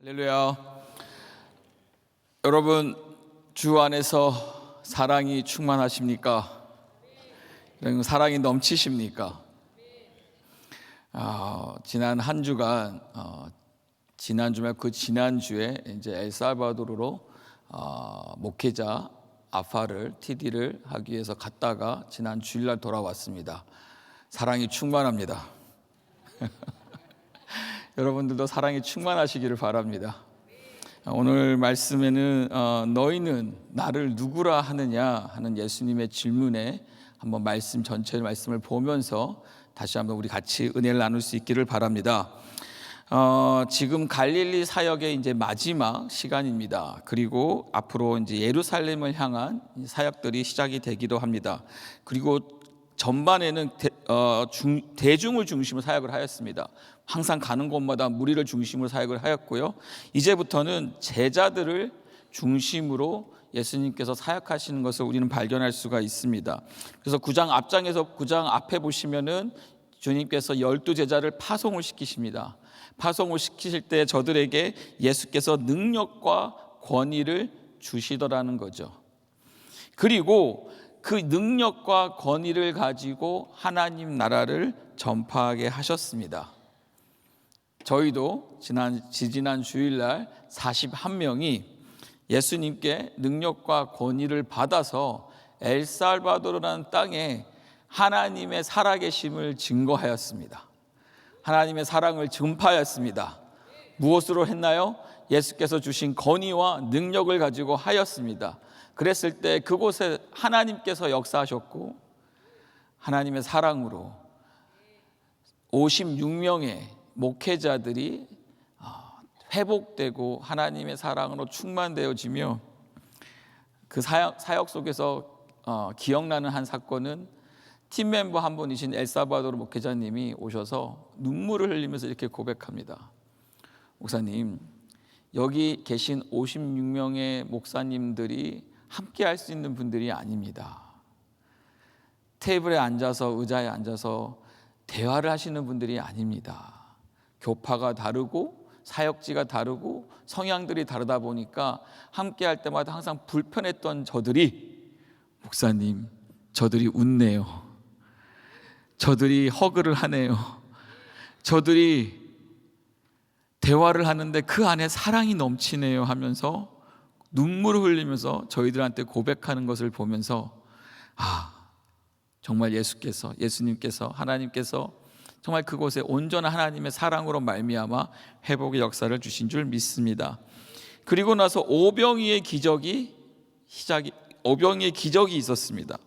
할렐루야. 여러분, 주 안에서 사랑이 충만하십니까? 사랑이 넘치십니까? 지난 한 주간 지난주 말고 그 지난주에 이제 엘살바도르로 목회자 아파를 TD를 하기 위해서 갔다가 지난 주일날 돌아왔습니다. 사랑이 충만합니다. 여러분들도 사랑이 충만하시기를 바랍니다. 오늘 말씀에는 너희는 나를 누구라 하느냐 하는 예수님의 질문에 한번 말씀 전체 말씀을 보면서 다시 한번 우리 같이 은혜를 나눌 수 있기를 바랍니다. 지금 갈릴리 사역의 이제 마지막 시간입니다. 그리고 앞으로 이제 예루살렘을 향한 사역들이 시작이 되기도 합니다. 그리고 전반에는 대중을 중심으로 사역을 하였습니다. 항상 가는 곳마다 무리를 중심으로 사역을 하였고요. 이제부터는 제자들을 중심으로 예수님께서 사역하시는 것을 우리는 발견할 수가 있습니다. 그래서 9장 앞에 보시면은 주님께서 12제자를 파송을 시키십니다. 파송을 시키실 때 저들에게 예수께서 능력과 권위를 주시더라는 거죠. 그리고 그 능력과 권위를 가지고 하나님 나라를 전파하게 하셨습니다. 저희도 지난 주일날 41명이 예수님께 능력과 권위를 받아서 엘살바도르라는 땅에 하나님의 살아계심을 증거하였습니다. 하나님의 사랑을 전파하였습니다. 무엇으로 했나요? 예수께서 주신 권위와 능력을 가지고 하였습니다. 그랬을 때 그곳에 하나님께서 역사하셨고 하나님의 사랑으로 56명의 목회자들이 회복되고 하나님의 사랑으로 충만되어지며 그 사역 속에서 기억나는 한 사건은 팀 멤버 한 분이신 엘살바도르 목회자님이 오셔서 눈물을 흘리면서 이렇게 고백합니다. 목사님, 여기 계신 56명의 목사님들이 함께 할 수 있는 분들이 아닙니다. 테이블에 앉아서 의자에 앉아서 대화를 하시는 분들이 아닙니다. 교파가 다르고 사역지가 다르고 성향들이 다르다 보니까 함께 할 때마다 항상 불편했던 저들이 목사님, 저들이 웃네요. 저들이 허그를 하네요. 저들이 대화를 하는데 그 안에 사랑이 넘치네요 하면서 눈물을 흘리면서 저희들한테 고백하는 것을 보면서 정말 예수님께서 하나님께서 정말 그곳에 온전한 하나님의 사랑으로 말미암아 회복의 역사를 주신 줄 믿습니다. 그리고 나서 오병이의 기적이 있었습니다.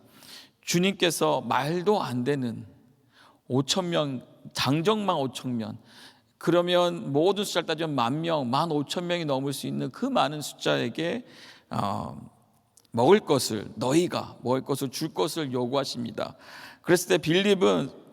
주님께서 말도 안 되는 5,000명, 장정만 5,000명, 그러면 모든 숫자를 따지면 10,000명, 15,000명이 넘을 수 있는 그 많은 숫자에게 너희가 먹을 것을 줄 것을 요구하십니다. 그랬을 때 빌립은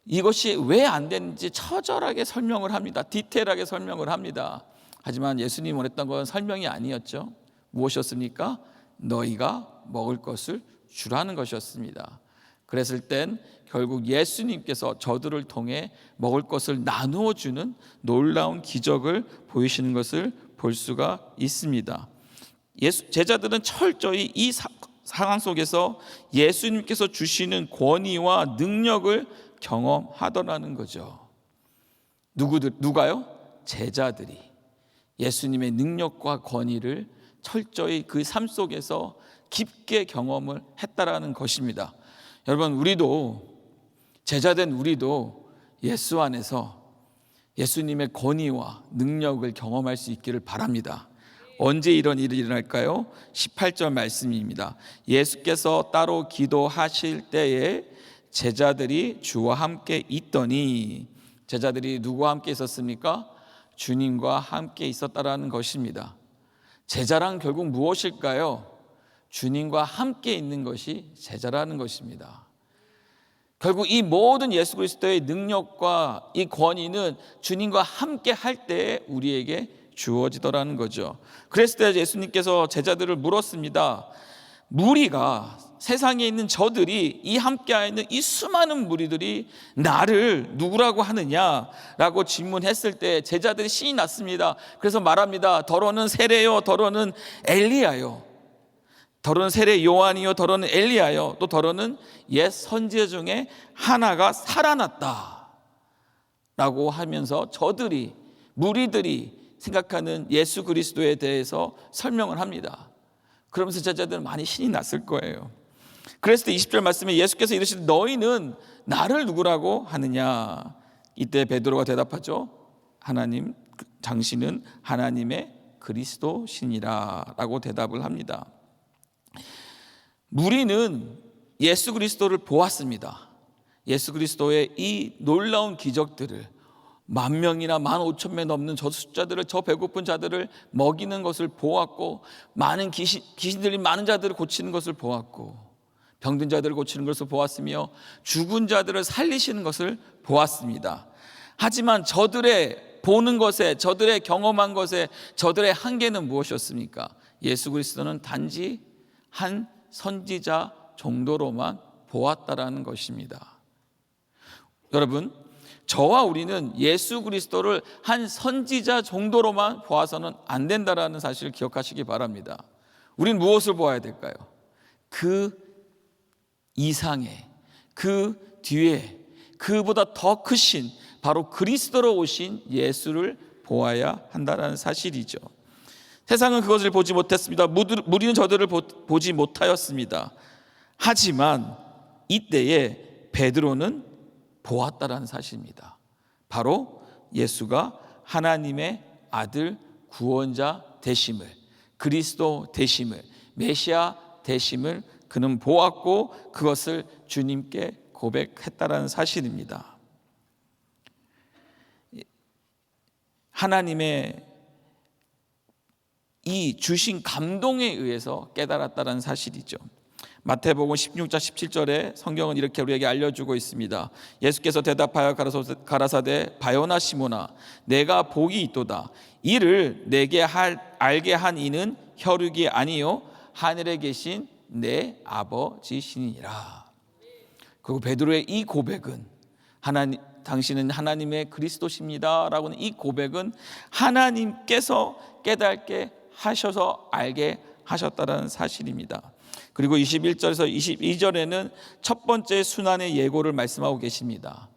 이것이 왜 안 되는지 처절하게 설명을 합니다. 디테일하게 설명을 합니다. 하지만 예수님이 원했던 건 설명이 아니었죠. 무엇이었습니까? 너희가 먹을 것을 주라는 것이었습니다. 그랬을 땐 결국 예수님께서 저들을 통해 먹을 것을 나누어 주는 놀라운 기적을 보이시는 것을 볼 수가 있습니다. 제자들은 철저히 이 상황 속에서 예수님께서 주시는 권위와 능력을 경험하더라는 거죠. 누가요? 제자들이 예수님의 능력과 권위를 철저히 그 삶 속에서 깊게 경험을 했다라는 것입니다. 여러분, 제자된 우리도 예수 안에서 예수님의 권위와 능력을 경험할 수 있기를 바랍니다. 언제 이런 일이 일어날까요? 18절 말씀입니다. 예수께서 따로 기도하실 때에 제자들이 주와 함께 있더니, 제자들이 누구와 함께 있었습니까? 주님과 함께 있었다라는 것입니다. 제자란 결국 무엇일까요? 주님과 함께 있는 것이 제자라는 것입니다. 결국 이 모든 예수 그리스도의 능력과 이 권위는 주님과 함께 할 때에 우리에게 주어지더라는 거죠. 그랬을 때 예수님께서 제자들을 물었습니다. 무리가 세상에 있는 저들이, 이 함께 있는 이 수많은 무리들이 나를 누구라고 하느냐라고 질문했을 때 제자들이 신이 났습니다. 그래서 말합니다. 더러는 세례요, 더러는 엘리야요. 더러는 세례 요한이요, 더러는 엘리야요, 또 더러는 옛 선지자 중에 하나가 살아났다 라고 하면서 저들이, 무리들이 생각하는 예수 그리스도에 대해서 설명을 합니다. 그러면서 제자들은 많이 신이 났을 거예요. 그랬을 때 20절 말씀에 예수께서 이르시되 너희는 나를 누구라고 하느냐. 이때 베드로가 대답하죠. 하나님, 당신은 하나님의 그리스도시니라 라고 대답을 합니다. 무리는 예수 그리스도를 보았습니다. 예수 그리스도의 이 놀라운 기적들을, 10,000명이나 15,000명 넘는 저 숫자들을, 저 배고픈 자들을 먹이는 것을 보았고, 많은 귀신들이 많은 자들을 고치는 것을 보았고, 병든 자들을 고치는 것을 보았으며 죽은 자들을 살리시는 것을 보았습니다. 하지만 저들의 보는 것에, 저들의 경험한 것에, 저들의 한계는 무엇이었습니까? 예수 그리스도는 단지 한 선지자 정도로만 보았다라는 것입니다. 여러분, 저와 우리는 예수 그리스도를 한 선지자 정도로만 보아서는 안 된다라는 사실을 기억하시기 바랍니다. 우리는 무엇을 보아야 될까요? 그 이상의, 그 뒤에, 그보다 더 크신 바로 그리스도로 오신 예수를 보아야 한다는 사실이죠. 세상은 그것을 보지 못했습니다. 무리는 저들을 보지 못하였습니다. 하지만 이때에 베드로는 보았다라는 사실입니다. 바로 예수가 하나님의 아들 구원자 되심을, 그리스도 되심을, 메시아 되심을 그는 보았고 그것을 주님께 고백했다라는 사실입니다. 하나님의 이 주신 감동에 의해서 깨달았다는 사실이죠. 마태복음 16장 17절에 성경은 이렇게 우리에게 알려주고 있습니다. 예수께서 대답하여 가라사대 바요나 시모나 내가 복이 있도다. 이를 내게 알게 한 이는 혈육이 아니요 하늘에 계신 내 아버지시니라. 그리고 베드로의 이 고백은 당신은 하나님의 그리스도십니다 라고는 이 고백은 하나님께서 깨닫게 하셔서 알게 하셨다는 사실입니다. 그리고 21절에서 22절에는 첫 번째 순환의 예고를 말씀하고 계십니다.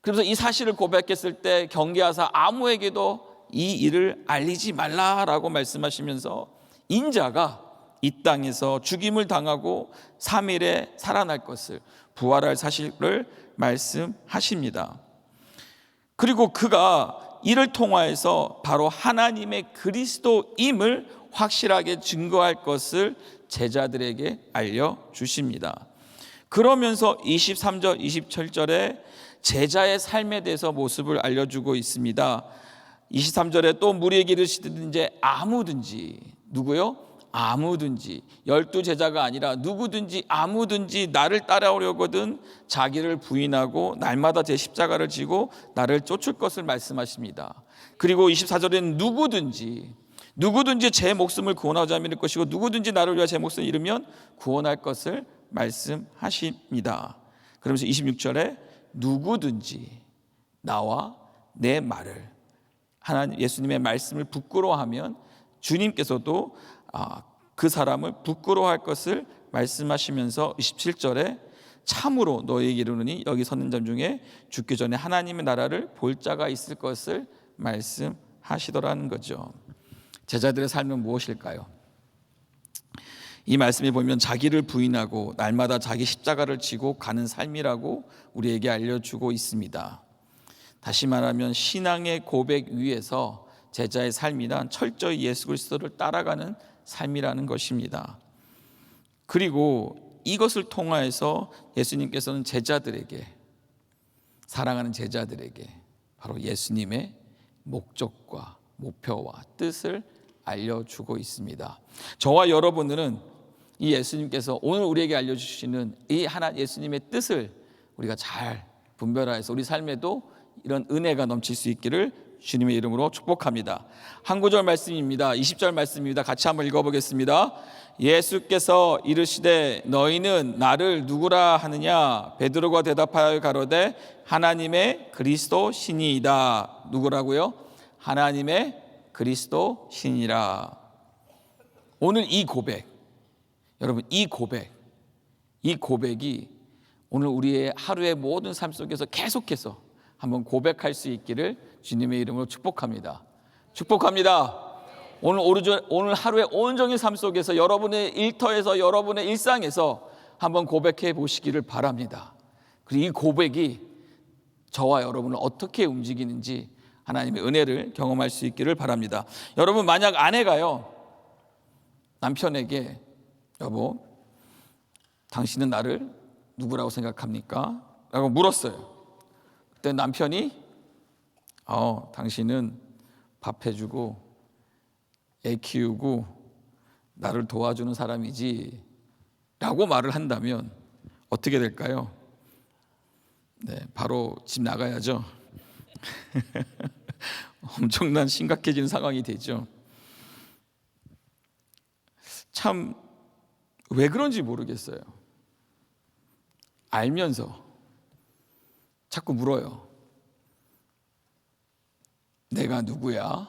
그래서 이 사실을 고백했을 때 경계하사 아무에게도 이 일을 알리지 말라라고 말씀하시면서 인자가 이 땅에서 죽임을 당하고 3일에 살아날 것을, 부활할 사실을 말씀하십니다. 그리고 그가 이를 통하여서 바로 하나님의 그리스도임을 확실하게 증거할 것을 제자들에게 알려주십니다. 그러면서 23절, 27절에 제자의 삶에 대해서 모습을 알려주고 있습니다. 23절에 또 무리에게 이르시든지 아무든지, 누구요? 아무든지, 12제자가 아니라 누구든지 아무든지 나를 따라오려거든 자기를 부인하고 날마다 제 십자가를 지고 나를 쫓을 것을 말씀하십니다. 그리고 24절에는 누구든지 제 목숨을 구원하자 믿을 것이고 누구든지 나를 위하여 제 목숨을 잃으면 구원할 것을 말씀하십니다. 그러면서 26절에 누구든지 나와 내 말을, 하나님 예수님의 말씀을 부끄러워하면 주님께서도 그 사람을 부끄러워할 것을 말씀하시면서 27절에 참으로 너희에게 이르노니 여기 서는 자들 중에 죽기 전에 하나님의 나라를 볼 자가 있을 것을 말씀하시더라는 거죠. 제자들의 삶은 무엇일까요? 이 말씀에 보면 자기를 부인하고 날마다 자기 십자가를 지고 가는 삶이라고 우리에게 알려주고 있습니다. 다시 말하면 신앙의 고백 위에서 제자의 삶이란 철저히 예수 그리스도를 따라가는 삶이라는 것입니다. 그리고 이것을 통하여서 예수님께서는 제자들에게, 사랑하는 제자들에게 바로 예수님의 목적과 목표와 뜻을 알려주고 있습니다. 저와 여러분들은 이 예수님께서 오늘 우리에게 알려주시는 이 하나 예수님의 뜻을 우리가 잘 분별하여서 우리 삶에도 이런 은혜가 넘칠 수 있기를 주님의 이름으로 축복합니다. 한 구절 말씀입니다. 20절 말씀입니다. 같이 한번 읽어보겠습니다. 예수께서 이르시되 너희는 나를 누구라 하느냐? 베드로가 대답하여 가로되 하나님의 그리스도 신이이다. 누구라고요? 하나님의 그리스도 신이라. 오늘 이 고백, 여러분 이 고백이 오늘 우리의 하루의 모든 삶 속에서 계속해서 한번 고백할 수 있기를 주님의 이름으로 축복합니다. 축복합니다. 오늘 하루의 온전히 삶 속에서 여러분의 일터에서 여러분의 일상에서 한번 고백해 보시기를 바랍니다. 그리고 이 고백이 저와 여러분을 어떻게 움직이는지 하나님의 은혜를 경험할 수 있기를 바랍니다. 여러분 만약 아내가요 남편에게 여보 당신은 나를 누구라고 생각합니까? 라고 물었어요. 그때 남편이 당신은 밥 해주고 애 키우고 나를 도와주는 사람이지 라고 말을 한다면 어떻게 될까요? 네, 바로 집 나가야죠. 엄청난 심각해지는 상황이 되죠. 참 왜 그런지 모르겠어요. 알면서 자꾸 물어요. 내가 누구야?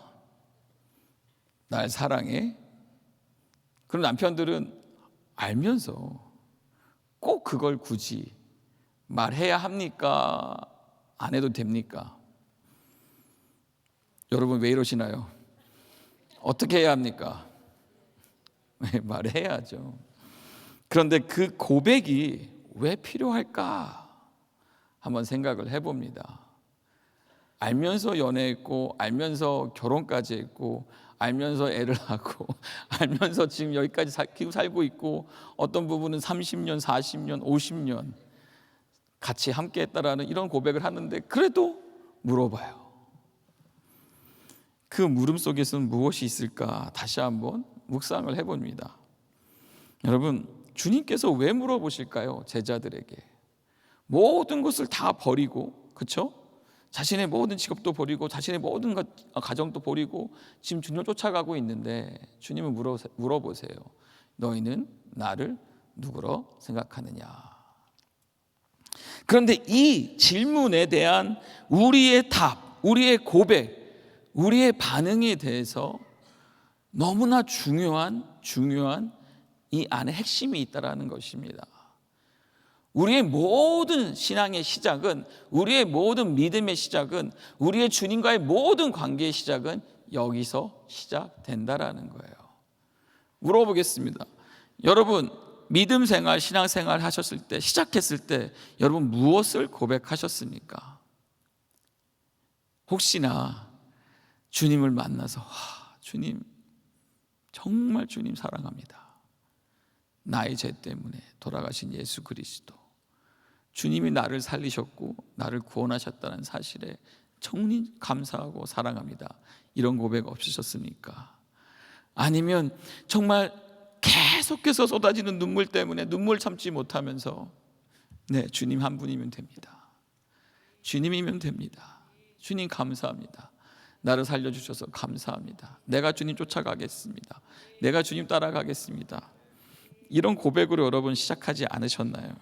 날 사랑해? 그럼 남편들은 알면서 꼭 그걸 굳이 말해야 합니까? 안 해도 됩니까? 여러분 왜 이러시나요? 어떻게 해야 합니까? 말해야죠. 그런데 그 고백이 왜 필요할까? 한번 생각을 해봅니다. 알면서 연애했고 알면서 결혼까지 했고 알면서 애를 하고 알면서 지금 여기까지 살고 있고 어떤 부분은 30년, 40년, 50년 같이 함께 했다라는 이런 고백을 하는데 그래도 물어봐요. 그 물음 속에서는 무엇이 있을까? 다시 한번 묵상을 해봅니다. 여러분 주님께서 왜 물어보실까요? 제자들에게 모든 것을 다 버리고, 그렇죠? 자신의 모든 직업도 버리고 자신의 모든 가정도 버리고 지금 주님을 쫓아가고 있는데 주님은 물어보세요. 너희는 나를 누구로 생각하느냐? 그런데 이 질문에 대한 우리의 답, 우리의 고백, 우리의 반응에 대해서 너무나 중요한 이 안에 핵심이 있다는 것입니다. 우리의 모든 신앙의 시작은, 우리의 모든 믿음의 시작은, 우리의 주님과의 모든 관계의 시작은 여기서 시작된다라는 거예요. 물어보겠습니다. 여러분 믿음 생활, 신앙 생활 하셨을 때, 시작했을 때 여러분 무엇을 고백하셨습니까? 혹시나 주님을 만나서 주님 정말 주님 사랑합니다. 나의 죄 때문에 돌아가신 예수 그리스도, 주님이 나를 살리셨고 나를 구원하셨다는 사실에 정말 감사하고 사랑합니다. 이런 고백 없으셨습니까? 아니면 정말 계속해서 쏟아지는 눈물 때문에 눈물 참지 못하면서 네, 주님 한 분이면 됩니다. 주님이면 됩니다. 주님 감사합니다. 나를 살려주셔서 감사합니다. 내가 주님 쫓아가겠습니다. 내가 주님 따라가겠습니다. 이런 고백으로 여러분 시작하지 않으셨나요?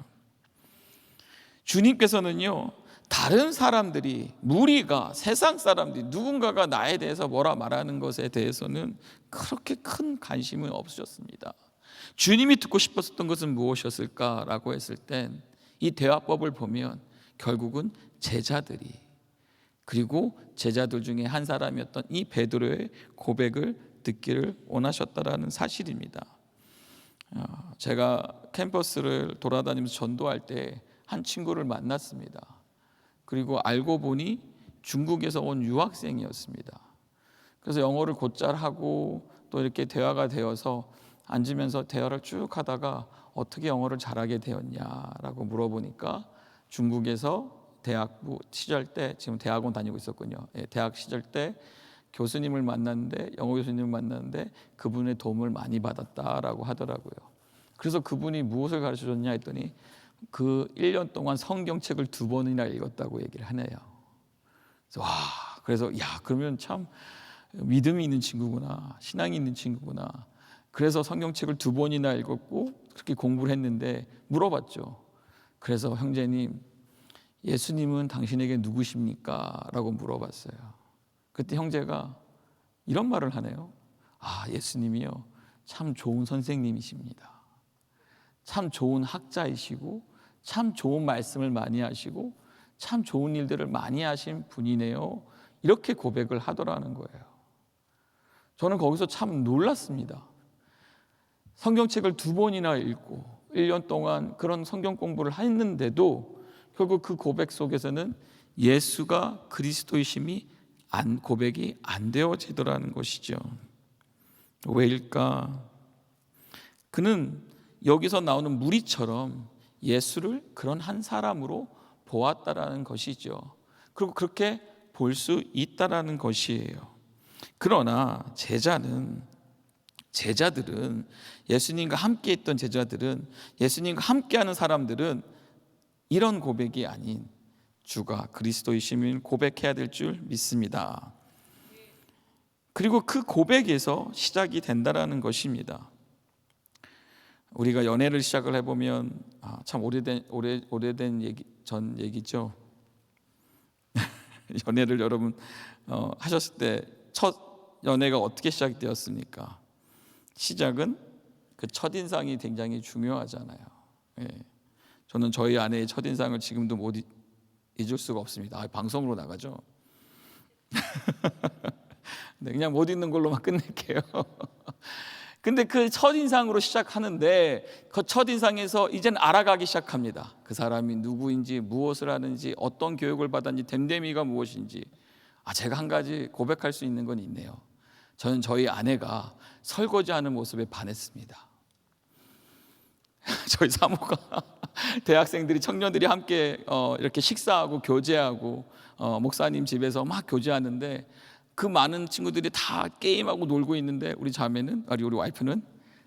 주님께서는요, 다른 사람들이, 무리가, 세상 사람들이 누군가가 나에 대해서 뭐라 말하는 것에 대해서는 그렇게 큰 관심은 없으셨습니다. 주님이 듣고 싶었던 것은 무엇이었을까라고 했을 땐 이 대화법을 보면 결국은 제자들이, 그리고 제자들 중에 한 사람이었던 이 베드로의 고백을 듣기를 원하셨다라는 사실입니다. 제가 캠퍼스를 돌아다니면서 전도할 때 한 친구를 만났습니다. 그리고 알고 보니 중국에서 온 유학생이었습니다. 그래서 영어를 곧잘 하고 또 이렇게 대화가 되어서 앉으면서 대화를 쭉 하다가 어떻게 영어를 잘하게 되었냐라고 물어보니까 중국에서 대학부 시절 때, 지금 대학원 다니고 있었군요. 대학 시절 때 교수님을 만났는데, 영어 교수님을 만났는데 그분의 도움을 많이 받았다라고 하더라고요. 그래서 그분이 무엇을 가르쳐 줬냐 했더니 그 1년 동안 성경책을 2번이나 읽었다고 얘기를 하네요. 그래서 그래서 그러면 참 믿음이 있는 친구구나, 신앙이 있는 친구구나. 그래서 성경책을 2번이나 읽었고 그렇게 공부를 했는데 물어봤죠. 그래서 형제님, 예수님은 당신에게 누구십니까? 라고 물어봤어요. 그때 형제가 이런 말을 하네요. 예수님이요, 참 좋은 선생님이십니다. 참 좋은 학자이시고 참 좋은 말씀을 많이 하시고 참 좋은 일들을 많이 하신 분이네요. 이렇게 고백을 하더라는 거예요. 저는 거기서 참 놀랐습니다. 성경책을 2번이나 읽고 1년 동안 그런 성경 공부를 했는데도 결국 그 고백 속에서는 예수가 그리스도이심이 고백이 안 되어지더라는 것이죠. 왜일까? 그는 여기서 나오는 무리처럼 예수를 그런 한 사람으로 보았다라는 것이죠. 그리고 그렇게 볼 수 있다라는 것이에요. 그러나 제자들은 예수님과 함께 있던 제자들은, 예수님과 함께하는 사람들은 이런 고백이 아닌 주가 그리스도이심을 고백해야 될 줄 믿습니다. 그리고 그 고백에서 시작이 된다라는 것입니다. 우리가 연애를 시작을 해보면 참 오래된 얘기죠. 연애를 여러분 하셨을 때 첫 연애가 어떻게 시작되었습니까? 시작은 그 첫인상이 굉장히 중요하잖아요. 저는 저희 아내의 첫인상을 지금도 못 잊을 수가 없습니다. 방송으로 나가죠. 네, 그냥 못 잊는 걸로만 끝낼게요. 근데 그 첫인상으로 시작하는데 그 첫인상에서 이젠 알아가기 시작합니다. 그 사람이 누구인지, 무엇을 하는지, 어떤 교육을 받았는지, 됨됨이가 무엇인지. 제가 한 가지 고백할 수 있는 건 있네요. 저는 저희 아내가 설거지하는 모습에 반했습니다. 저희 사모가 대학생들이, 청년들이 함께 이렇게 식사하고 교제하고 목사님 집에서 막 교제하는데 그 많은 친구들이 다 게임하고 놀고 있는데 우리 자매는, 우리 와이프는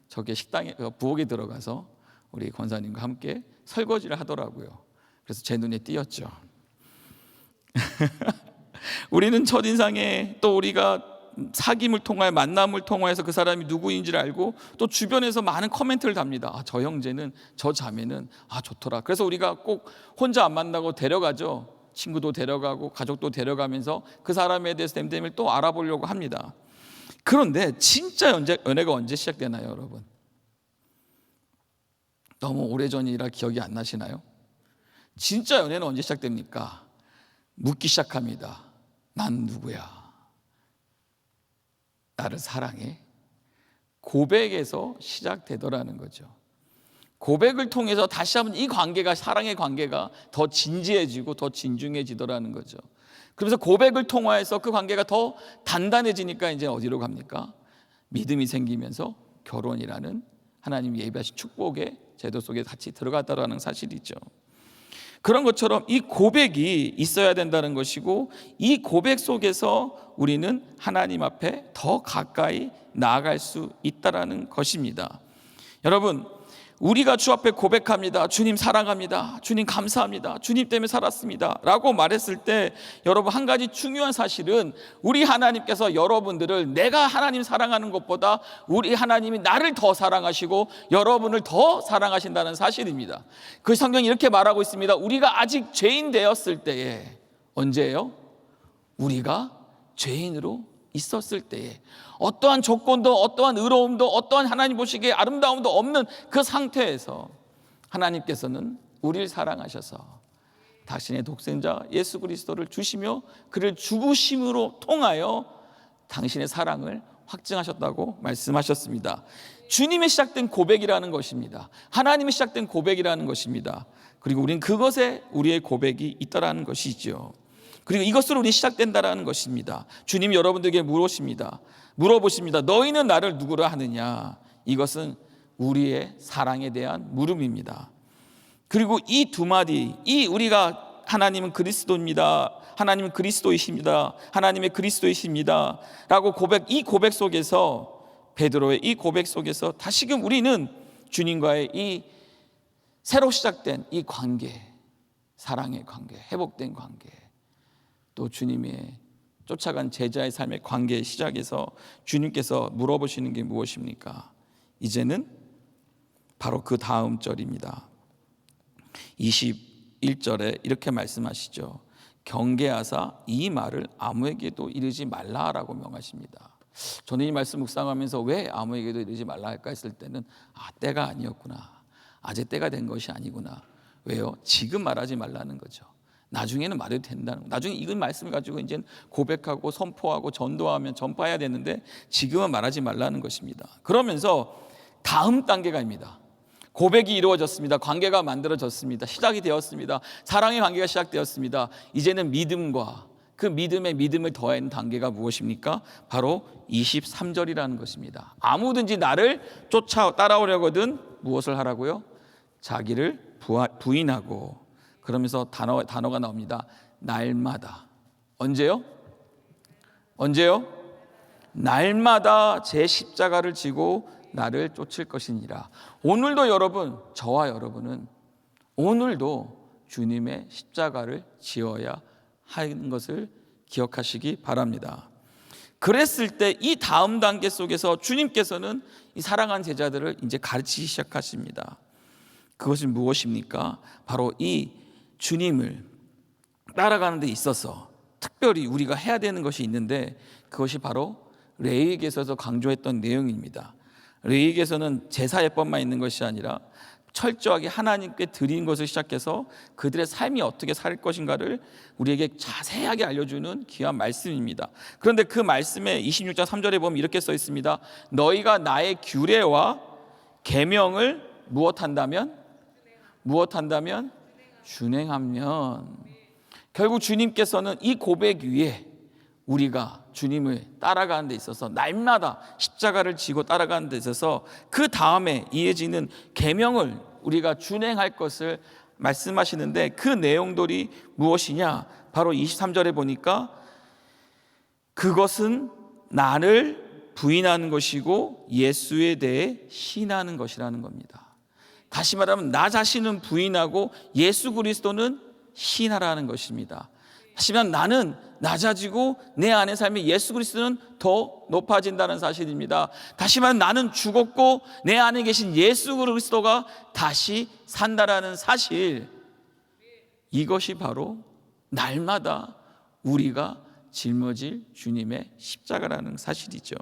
저기 식당에, 부엌에 들어가서 우리 권사님과 함께 설거지를 하더라고요. 그래서 제 눈에 띄었죠. 우리는 첫인상에, 또 우리가 사귐을 통하여, 만남을 통하여서 그 사람이 누구인지를 알고 또 주변에서 많은 코멘트를 답니다. 저 형제는, 저 자매는 좋더라. 그래서 우리가 꼭 혼자 안 만나고 데려가죠. 친구도 데려가고 가족도 데려가면서 그 사람에 대해서 됨됨이를 또 알아보려고 합니다. 그런데 진짜 연애가 언제 시작되나요, 여러분? 너무 오래전이라 기억이 안 나시나요? 진짜 연애는 언제 시작됩니까? 묻기 시작합니다. 난 누구야? 나를 사랑해? 고백에서 시작되더라는 거죠. 고백을 통해서 다시 한번 이 관계가, 사랑의 관계가 더 진지해지고 더 진중해지더라는 거죠. 그래서 고백을 통해서 그 관계가 더 단단해지니까 이제 어디로 갑니까? 믿음이 생기면서 결혼이라는 하나님이 예비하신 축복의 제도 속에 같이 들어갔다라는 사실이죠. 그런 것처럼 이 고백이 있어야 된다는 것이고, 이 고백 속에서 우리는 하나님 앞에 더 가까이 나아갈 수 있다라는 것입니다. 여러분, 우리가 주 앞에 고백합니다. 주님 사랑합니다. 주님 감사합니다. 주님 때문에 살았습니다. 라고 말했을 때 여러분, 한 가지 중요한 사실은 우리 하나님께서 여러분들을, 내가 하나님 사랑하는 것보다 우리 하나님이 나를 더 사랑하시고 여러분을 더 사랑하신다는 사실입니다. 그 성경이 이렇게 말하고 있습니다. 우리가 아직 죄인 되었을 때에, 언제예요? 우리가 죄인으로 있었을 때에, 어떠한 조건도, 어떠한 의로움도, 어떠한 하나님 보시기에 아름다움도 없는 그 상태에서 하나님께서는 우리를 사랑하셔서 당신의 독생자 예수 그리스도를 주시며 그를 죽으심으로 통하여 당신의 사랑을 확증하셨다고 말씀하셨습니다. 주님의 시작된 고백이라는 것입니다. 하나님의 시작된 고백이라는 것입니다. 그리고 우리는 그것에 우리의 고백이 있다라는 것이죠. 그리고 이것으로 우리 시작된다라는 것입니다. 주님이 여러분들에게 물어보십니다. 너희는 나를 누구라 하느냐? 이것은 우리의 사랑에 대한 물음입니다. 그리고 이 두 마디, 우리가 하나님은 그리스도입니다, 하나님은 그리스도이십니다, 하나님의 그리스도이십니다 라고 이 고백 속에서, 베드로의 이 고백 속에서 다시금 우리는 주님과의 이 새로 시작된 이 관계, 사랑의 관계, 회복된 관계, 또 주님의 쫓아간 제자의 삶의 관계의 시작에서 주님께서 물어보시는 게 무엇입니까? 이제는 바로 그 다음 절입니다. 21절에 이렇게 말씀하시죠. 경계하사 이 말을 아무에게도 이르지 말라라고 명하십니다. 저는 이 말씀 묵상하면서 왜 아무에게도 이르지 말라 할까 했을 때는 때가 아니었구나, 아직 때가 된 것이 아니구나. 왜요? 지금 말하지 말라는 거죠. 나중에는 말해도 된다는 거. 나중에 이 말씀을 가지고 이제 고백하고 선포하고 전도하면 전파해야 되는데 지금은 말하지 말라는 것입니다. 그러면서 다음 단계가입니다. 고백이 이루어졌습니다. 관계가 만들어졌습니다. 시작이 되었습니다. 사랑의 관계가 시작되었습니다. 이제는 믿음과 그 믿음을 더한 단계가 무엇입니까? 바로 23절이라는 것입니다. 아무든지 나를 따라오려거든 무엇을 하라고요? 자기를 부인하고, 그러면서 단어가 나옵니다. 날마다. 언제요? 날마다 제 십자가를 지고 나를 쫓을 것이니라. 오늘도 여러분, 저와 여러분은 오늘도 주님의 십자가를 지어야 하는 것을 기억하시기 바랍니다. 그랬을 때 이 다음 단계 속에서 주님께서는 이 사랑하는 제자들을 이제 가르치기 시작하십니다. 그것은 무엇입니까? 바로 이 주님을 따라가는 데 있어서 특별히 우리가 해야 되는 것이 있는데, 그것이 바로 레위기에서 강조했던 내용입니다. 레위기에서는 제사 예법만 있는 것이 아니라 철저하게 하나님께 드린 것을 시작해서 그들의 삶이 어떻게 살 것인가를 우리에게 자세하게 알려주는 귀한 말씀입니다. 그런데 그 말씀에 26장 3절에 보면 이렇게 써 있습니다. 너희가 나의 규례와 계명을 무엇한다면? 준행하면. 결국 주님께서는 이 고백 위에 우리가 주님을 따라가는 데 있어서 날마다 십자가를 지고 따라가는 데 있어서 그 다음에 이어지는 계명을 우리가 준행할 것을 말씀하시는데, 그 내용들이 무엇이냐? 바로 23절에 보니까 그것은 나를 부인하는 것이고 예수에 대해 시인하는 것이라는 겁니다. 다시 말하면 나 자신은 부인하고 예수 그리스도는 시인하라는 것입니다. 다시 말하면 나는 낮아지고 내 안의 삶에 예수 그리스도는 더 높아진다는 사실입니다. 다시 말하면 나는 죽었고 내 안에 계신 예수 그리스도가 다시 산다라는 사실, 이것이 바로 날마다 우리가 짊어질 주님의 십자가라는 사실이죠.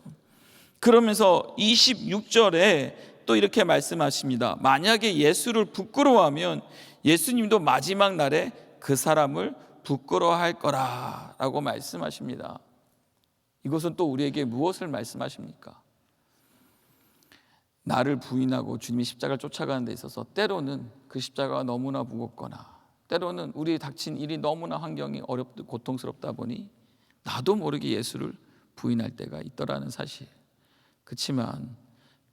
그러면서 26절에 또 이렇게 말씀하십니다. 만약에 예수를 부끄러워하면 예수님도 마지막 날에 그 사람을 부끄러워할 거라라고 말씀하십니다. 이것은 또 우리에게 무엇을 말씀하십니까? 나를 부인하고 주님의 십자가를 쫓아가는 데 있어서 때로는 그 십자가가 너무나 무겁거나, 때로는 우리 닥친 일이 너무나 환경이 어렵고 고통스럽다 보니 나도 모르게 예수를 부인할 때가 있더라는 사실. 그렇지만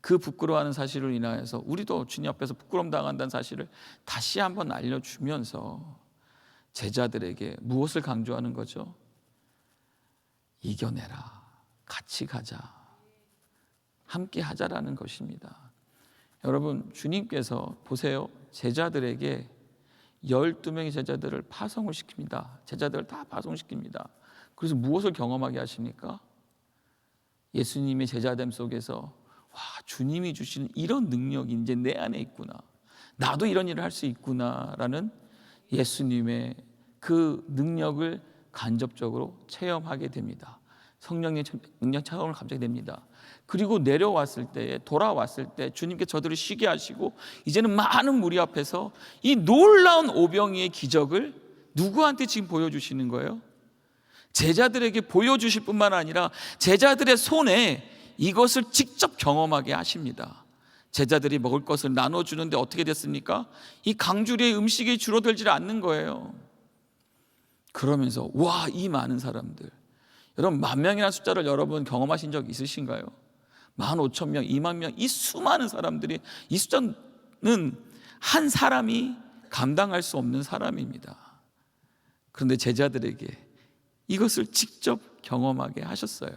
그 부끄러워하는 사실을 인하여서 우리도 주님 앞에서 부끄러움 당한다는 사실을 다시 한번 알려주면서 제자들에게 무엇을 강조하는 거죠? 이겨내라, 같이 가자, 함께 하자라는 것입니다. 여러분, 주님께서 보세요, 제자들에게 12명의 제자들을 파송을 시킵니다. 제자들을 다 파송시킵니다. 그래서 무엇을 경험하게 하십니까? 예수님의 제자됨 속에서 주님이 주시는 이런 능력이 이제 내 안에 있구나, 나도 이런 일을 할 수 있구나라는 예수님의 그 능력을 간접적으로 체험하게 됩니다. 성령의 능력 체험을 갑자기 됩니다. 그리고 내려왔을 때, 돌아왔을 때 주님께 저들을 쉬게 하시고 이제는 많은 무리 앞에서 이 놀라운 오병이의 기적을 누구한테 지금 보여주시는 거예요? 제자들에게 보여주실 뿐만 아니라 제자들의 손에 이것을 직접 경험하게 하십니다. 제자들이 먹을 것을 나눠주는데 어떻게 됐습니까? 이 강주리의 음식이 줄어들지 않는 거예요. 그러면서 이 많은 사람들, 여러분 10,000명이라는 숫자를 여러분 경험하신 적 있으신가요? 15,000명, 20,000명, 이 수많은 사람들이, 이 숫자는 한 사람이 감당할 수 없는 사람입니다. 그런데 제자들에게 이것을 직접 경험하게 하셨어요.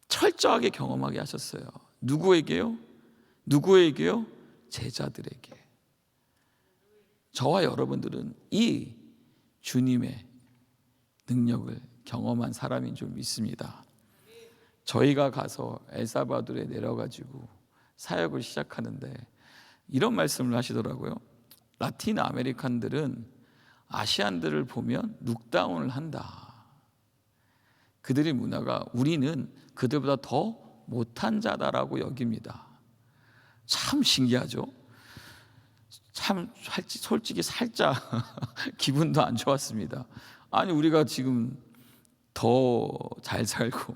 철저하게 경험하게 하셨어요. 누구에게요? 제자들에게. 저와 여러분들은 이 주님의 능력을 경험한 사람인 줄 믿습니다. 저희가 가서 엘살바도르에 내려가지고 사역을 시작하는데 이런 말씀을 하시더라고요. 라틴 아메리칸들은 아시안들을 보면 룩다운을 한다. 그들의 문화가 우리는 그들보다 더 못한 자다라고 여깁니다. 참 신기하죠. 참 솔직히 살짝 기분도 안 좋았습니다. 아니 우리가 지금 더 잘 살고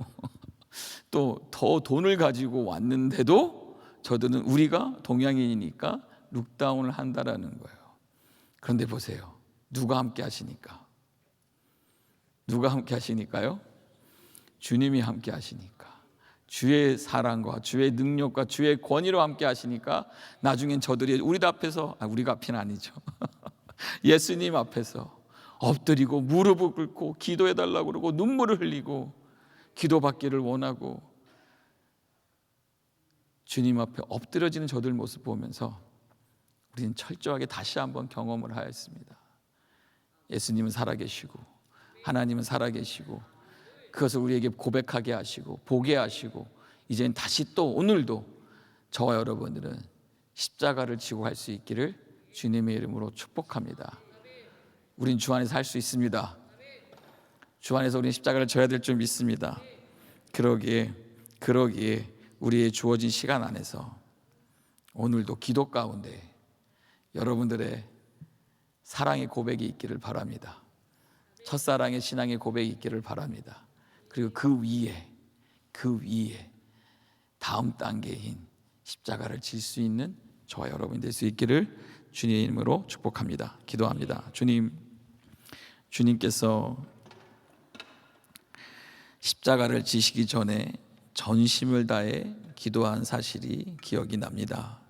또 더 돈을 가지고 왔는데도 저들은 우리가 동양인이니까 룩다운을 한다라는 거예요. 그런데 보세요. 누가 함께 하시니까? 누가 함께 하시니까요? 주님이 함께 하시니까, 주의 사랑과 주의 능력과 주의 권위로 함께 하시니까 나중엔 저들이 우리가 앞에는 아니죠. 예수님 앞에서 엎드리고 무릎을 꿇고 기도해달라고 그러고 눈물을 흘리고 기도받기를 원하고 주님 앞에 엎드려지는 저들 모습 보면서 우리는 철저하게 다시 한번 경험을 하였습니다. 예수님은 살아계시고 하나님은 살아계시고 그것을 우리에게 고백하게 하시고 보게 하시고 이제는 다시 또 오늘도 저와 여러분들은 십자가를 지고 갈 수 있기를 주님의 이름으로 축복합니다. 우린 주 안에서 할 수 있습니다. 주 안에서 우리는 십자가를 져야 될 줄 믿습니다. 그러기에 우리의 주어진 시간 안에서 오늘도 기도 가운데 여러분들의 사랑의 고백이 있기를 바랍니다. 첫사랑의 신앙의 고백이 있기를 바랍니다. 그리고 그 위에 다음 단계인 십자가를 질 수 있는 저와 여러분이 될 수 있기를 주님의 이름으로 축복합니다. 기도합니다. 주님께서 십자가를 지시기 전에 전심을 다해 기도한 사실이 기억이 납니다.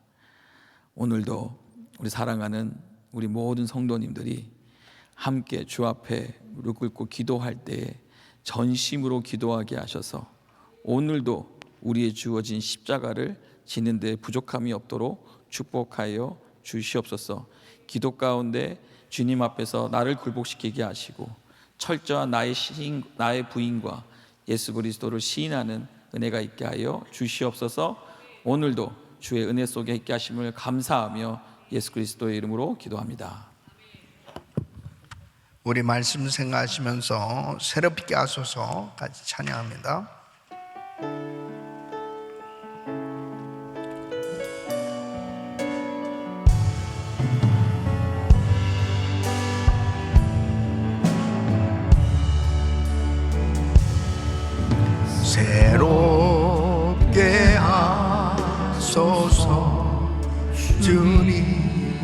오늘도 우리 사랑하는 우리 모든 성도님들이 함께 주 앞에 무릎 꿇고 기도할 때에 전심으로 기도하게 하셔서 오늘도 우리의 주어진 십자가를 지는 데 부족함이 없도록 축복하여 주시옵소서. 기도 가운데 주님 앞에서 나를 굴복시키게 하시고 철저한 나의 부인과 예수 그리스도를 시인하는 은혜가 있게 하여 주시옵소서. 오늘도 주의 은혜 속에 있게 하심을 감사하며 예수 그리스도의 이름으로 기도합니다. 우리 말씀 생각하시면서 새롭게 하소서 같이 찬양합니다. 새롭게 하소서 주님,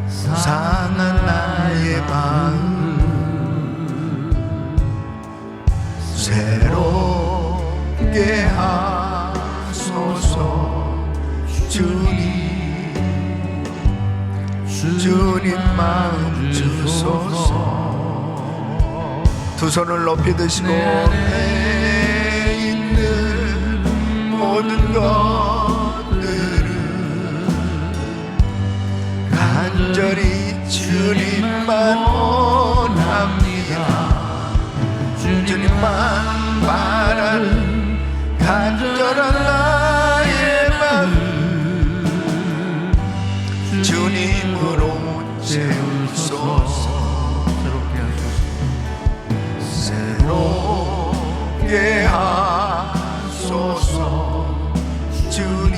상한 나의 마음 새롭게 하소서 주님, 주님 마음 주소서. 두 손을 높이 드시고 내 있는 모든 것들은 간절히 주님만 원합니다. 주님만 바라는 간절한 나의 마음 주님으로 채우소서. 새롭게 하소서 주님,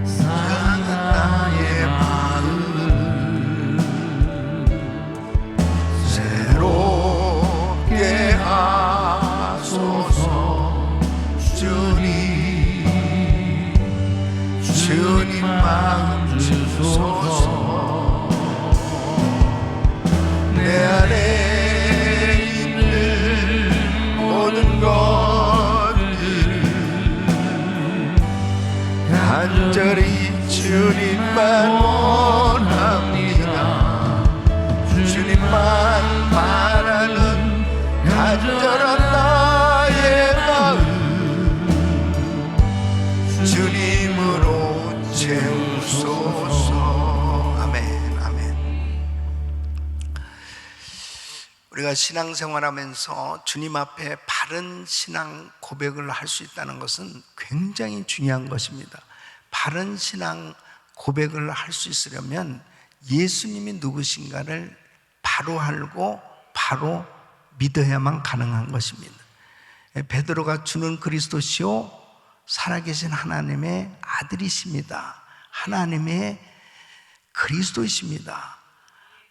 상한 나의 마음 새롭게 하소서 주님, 주님 마음 주소서. 내 안에 모든 것들은 간절히 주님만 원합니다. 주님만 바라는 간절한 나의 마음 주님으로 채우소서. 아멘, 아멘. 우리가 신앙생활하면서 주님 앞에 바른 신앙 고백을 할 수 있다는 것은 굉장히 중요한 것입니다. 바른 신앙 고백을 할 수 있으려면 예수님이 누구신가를 바로 알고 바로 믿어야만 가능한 것입니다. 베드로가 주는 그리스도시요 살아계신 하나님의 아들이십니다. 하나님의 그리스도이십니다.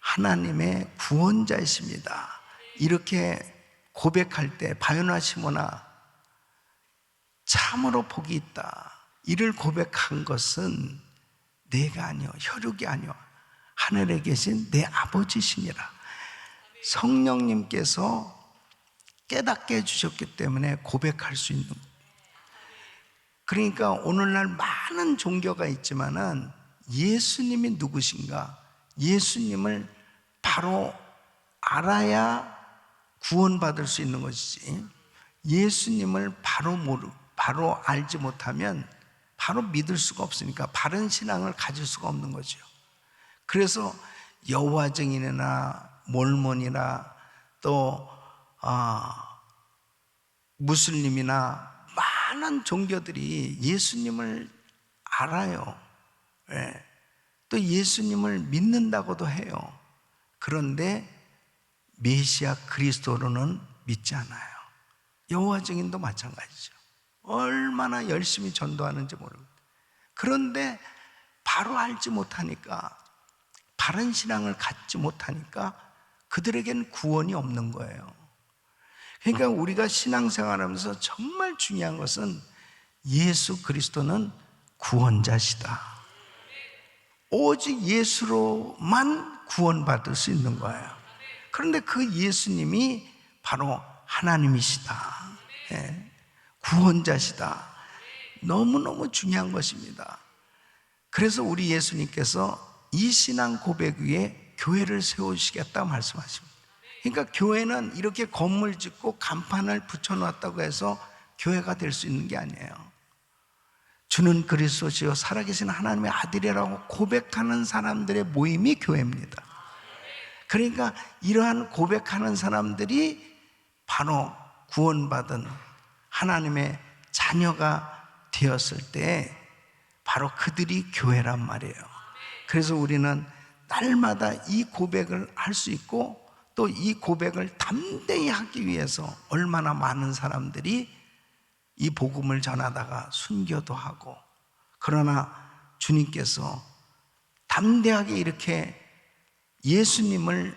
하나님의 구원자이십니다. 이렇게 고백할 때 바요나 시모나 참으로 복이 있다. 이를 고백한 것은 내가 아니요 혈육이 아니요 하늘에 계신 내 아버지시니라. 성령님께서 깨닫게 해주셨기 때문에 고백할 수 있는 거예요. 그러니까 오늘날 많은 종교가 있지만은 예수님이 누구신가, 예수님을 바로 알아야 구원받을 수 있는 것이지, 예수님을 바로 알지 못하면 바로 믿을 수가 없으니까 바른 신앙을 가질 수가 없는 거죠. 그래서 여호와 증인이나 몰몬이나 또 무슬림이나 많은 종교들이 예수님을 알아요. 예. 또 예수님을 믿는다고도 해요. 그런데 메시아 그리스도로는 믿지 않아요. 여호와 증인도 마찬가지죠. 얼마나 열심히 전도하는지 모릅니다. 그런데 바로 알지 못하니까, 바른 신앙을 갖지 못하니까 그들에게는 구원이 없는 거예요. 그러니까 우리가 신앙생활하면서 정말 중요한 것은 예수 그리스도는 구원자시다. 오직 예수로만 구원받을 수 있는 거예요. 그런데 그 예수님이 바로 하나님이시다. 예, 구원자시다. 너무너무 중요한 것입니다. 그래서 우리 예수님께서 이 신앙 고백 위에 교회를 세우시겠다 말씀하십니다. 그러니까 교회는 이렇게 건물 짓고 간판을 붙여놨다고 해서 교회가 될 수 있는 게 아니에요. 주는 그리스도시요 살아계신 하나님의 아들이라고 고백하는 사람들의 모임이 교회입니다. 그러니까 이러한 고백하는 사람들이 바로 구원받은 하나님의 자녀가 되었을 때 바로 그들이 교회란 말이에요. 그래서 우리는 날마다 이 고백을 할 수 있고 또 이 고백을 담대히 하기 위해서 얼마나 많은 사람들이 이 복음을 전하다가 순교도 하고, 그러나 주님께서 담대하게 이렇게 예수님을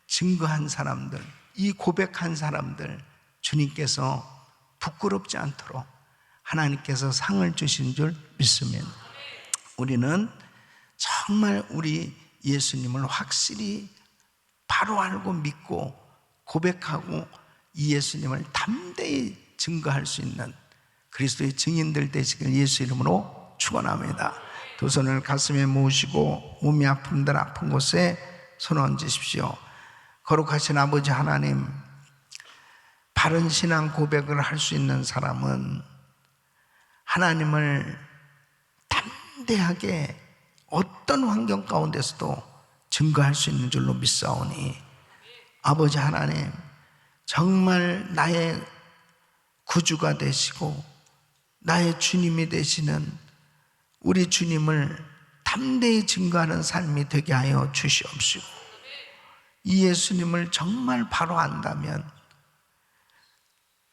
증거한 사람들, 이 고백한 사람들 주님께서 부끄럽지 않도록 하나님께서 상을 주신 줄 믿습니다. 우리는 정말 우리 예수님을 확실히 바로 알고 믿고 고백하고 이 예수님을 담대히 증거할 수 있는 그리스도의 증인들 되시길 예수 이름으로 축원합니다. 두 손을 가슴에 모으시고 몸이 아픈들 아픈 곳에 손 얹으십시오. 거룩하신 아버지 하나님, 바른 신앙 고백을 할 수 있는 사람은 하나님을 담대하게 어떤 환경 가운데서도 증거할 수 있는 줄로 믿사오니, 아버지 하나님, 정말 나의 구주가 되시고 나의 주님이 되시는 우리 주님을 담대히 증거하는 삶이 되게 하여 주시옵시고, 이 예수님을 정말 바로 안다면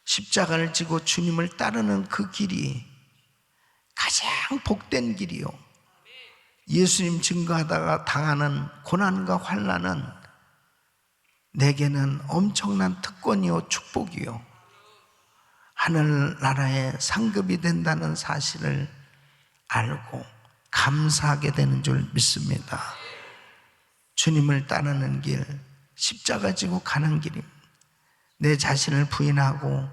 십자가를 지고 주님을 따르는 그 길이 가장 복된 길이요, 예수님 증거하다가 당하는 고난과 환난은 내게는 엄청난 특권이요 축복이요 하늘나라의 상급이 된다는 사실을 알고 감사하게 되는 줄 믿습니다. 주님을 따르는 길, 십자가 지고 가는 길입니다. 내 자신을 부인하고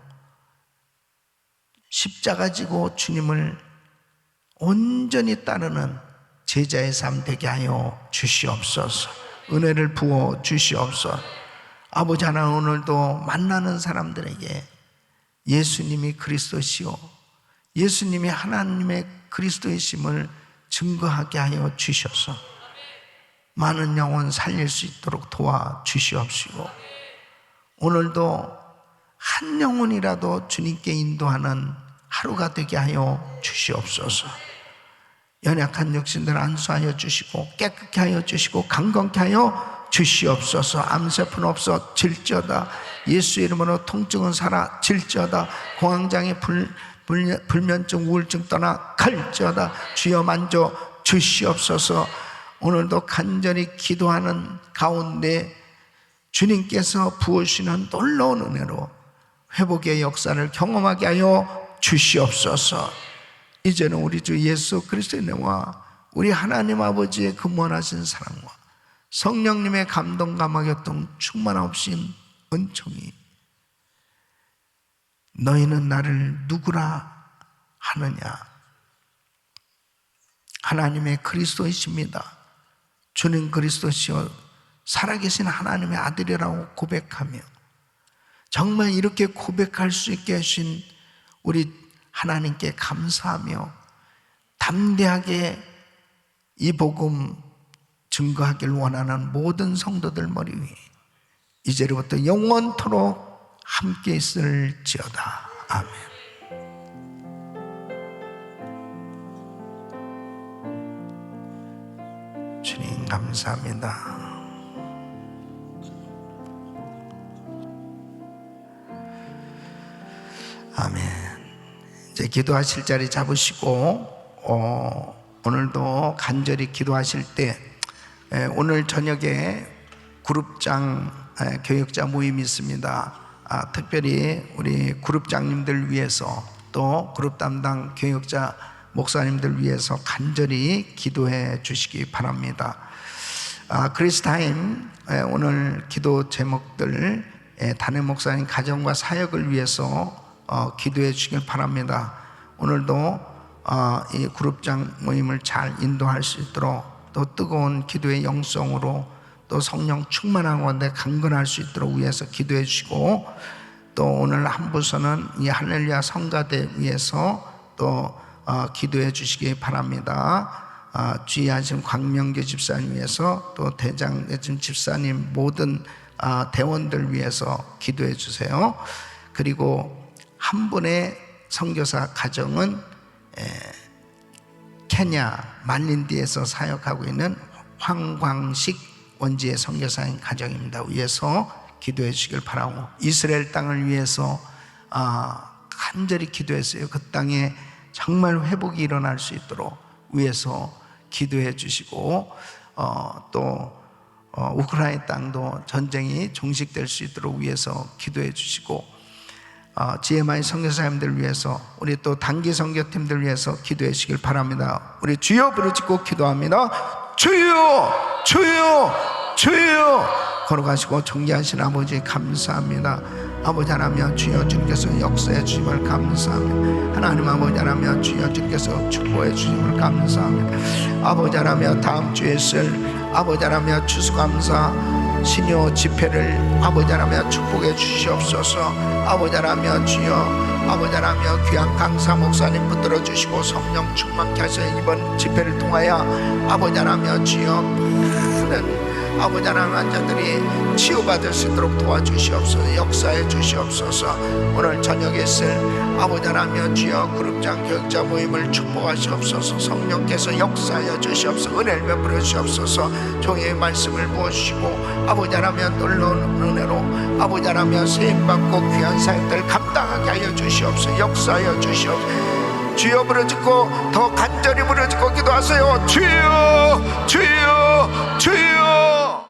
십자가 지고 주님을 온전히 따르는 제자의 삶 되게 하여 주시옵소서. 은혜를 부어 주시옵소서. 아버지 하나님, 오늘도 만나는 사람들에게 예수님이 그리스도시요 예수님이 하나님의 그리스도이심을 증거하게 하여 주셔서 많은 영혼 살릴 수 있도록 도와주시옵시고, 오늘도 한 영혼이라도 주님께 인도하는 하루가 되게 하여 주시옵소서. 연약한 육신들 안수하여 주시고 깨끗게 하여 주시고 강건케 하여 주시옵소서. 암세포는 없어질지어다. 예수 이름으로 통증은 사라질지어다. 공황장애 불면증 우울증 떠나 갈지어다. 주여 만져 주시옵소서. 오늘도 간절히 기도하는 가운데 주님께서 부으시는 놀라운 은혜로 회복의 역사를 경험하게 하여 주시옵소서. 이제는 우리 주 예수 그리스도의 은혜와 우리 하나님 아버지의 근원하신 사랑과 성령님의 감동 감화교통 충만하신 은총이 너희는 나를 누구라 하느냐? 하나님의 그리스도이십니다. 주는 그리스도시요 살아계신 하나님의 아들이라고 고백하며 정말 이렇게 고백할 수 있게 하신 우리 하나님께 감사하며 담대하게 이 복음 증거하길 원하는 모든 성도들 머리 위에 이제로부터 영원토록 함께 있을지어다. 아멘. 주님 감사합니다. 아멘. 이제 기도하실 자리 잡으시고 오늘도 간절히 기도하실 때 오늘 저녁에 그룹장 교육자 모임이 있습니다. 특별히 우리 그룹장님들 위해서 또 그룹 담당 교육자 목사님들 위해서 간절히 기도해 주시기 바랍니다. 그리스타임 오늘 기도 제목들 담임 목사님 가정과 사역을 위해서 기도해 주시길 바랍니다. 오늘도 이 그룹장 모임을 잘 인도할 수 있도록 또 뜨거운 기도의 영성으로 또 성령 충만한 가운데 강건할 수 있도록 위해서 기도해 주시고 또 오늘 한 부서는 이 할렐루야 성가대 위해서 또 기도해 주시기 바랍니다. 주의하신 광명교 집사님 위해서 또 대장 내준 집사님 모든 대원들 위해서 기도해 주세요. 그리고 한 분의 선교사 가정은 케냐 말린디에서 사역하고 있는 황광식 원지의 선교사인 가정입니다. 위해서 기도해 주시길 바라고 이스라엘 땅을 위해서 간절히 기도했어요. 그 땅에 정말 회복이 일어날 수 있도록 위해서 기도해 주시고 또 우크라이나 땅도 전쟁이 종식될 수 있도록 위해서 기도해 주시고 GMI 선교사님들 위해서 우리 또 단기 선교팀들 위해서 기도해 주시길 바랍니다. 우리 주여 부르짖고 기도합니다. 주여 주여 주여 걸어가시고 존귀하신 아버지 감사합니다. 아버지 하나님 주여 주님께서 역사해 주심을 감사합니다. 하나님 아버지 하나님 주여 주님께서 축복해 주심을 감사합니다. 아버지 하나님 다음 주에 있을 아버지 하나님 추수감사 신요 집회를 아버지 하나님 축복해 주시옵소서. 아버지 하나님 주여 아버지 하나님 귀한 강사 목사님 붙들어 주시고 성령 충만케 하셔 이번 집회를 통하여 아버지 하나님 주여 많은 아버지 하나님 환자들이 치유받을 수 있도록 도와주시옵소서. 역사해 주시옵소서. 오늘 저녁에 있을 아버지 하나님 주여 그룹장 교육자 모임을 축복하시옵소서. 성령께서 역사하여 주시옵소서. 은혜를 베풀어 주시옵소서. 종의 말씀을 부어주시고 아버지 하나님 놀라운 은혜로 아버지 하나님 세임받고 귀한 사역들 감당하게 하여 주시옵소서. 역사하여 주시옵소서. 주여 부르짖고 더 간절히 부르짖고 기도하세요. 주여 주여 주여